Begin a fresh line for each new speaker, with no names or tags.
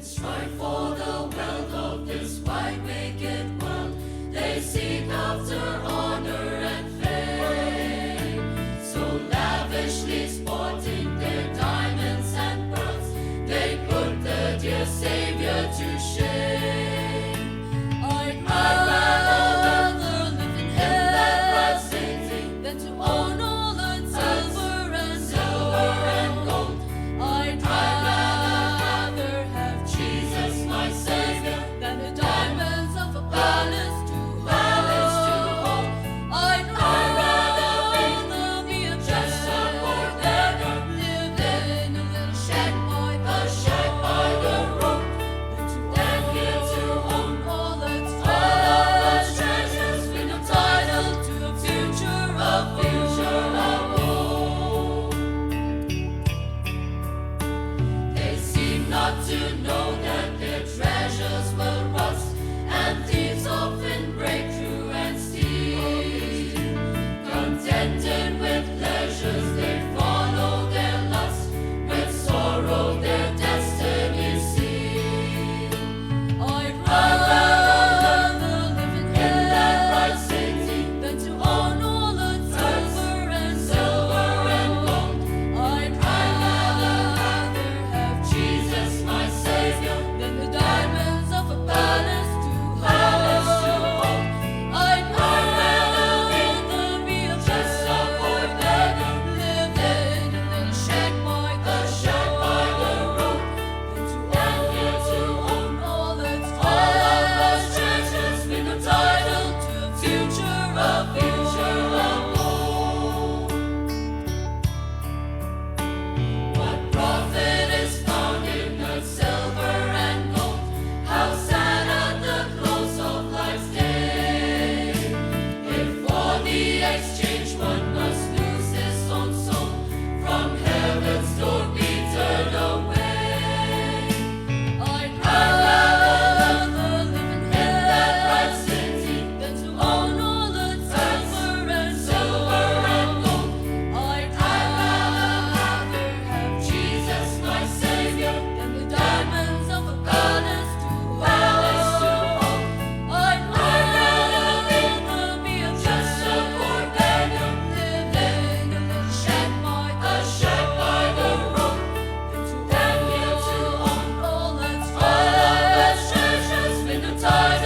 strive for the wealth of this wide wicked world. They seek after honor and fame, so lavishly sporting their diamonds and pearls, they put the dear Savior to shame. I'd rather live in that bright city than to own all the silver and gold. I'd rather have Jesus, my Savior, than the diamonds of a palace to hold. I'd rather be a beggar, live in a little shack by the road, than to own all that's treasures, with no title to a future of woe. They seem not to know that their treasures will rust, and thieves often break through and steal. Contented with pleasures, they follow their lust, with sorrow their destiny seal. I'd rather live in that bright city than to own all the silver and gold. I'd rather have Jesus, my Savior, than the diamonds of a palace to hold. I'd rather be a beggar, live in a little shack by the road, than to own all that's treasures, with no title to a future of woe. What profit is found in her silver and gold? How sad at the close of life's day, if for the exchange one must lose his own soul, from heaven's door be turned away. I'd rather live in that bright city than to own all the silver and gold. I'd rather have Jesus, my Savior, than the diamonds of a palace to hold. I'd rather be a poor beggar, live in a little shack by the road, than to own all that's treasures, with no title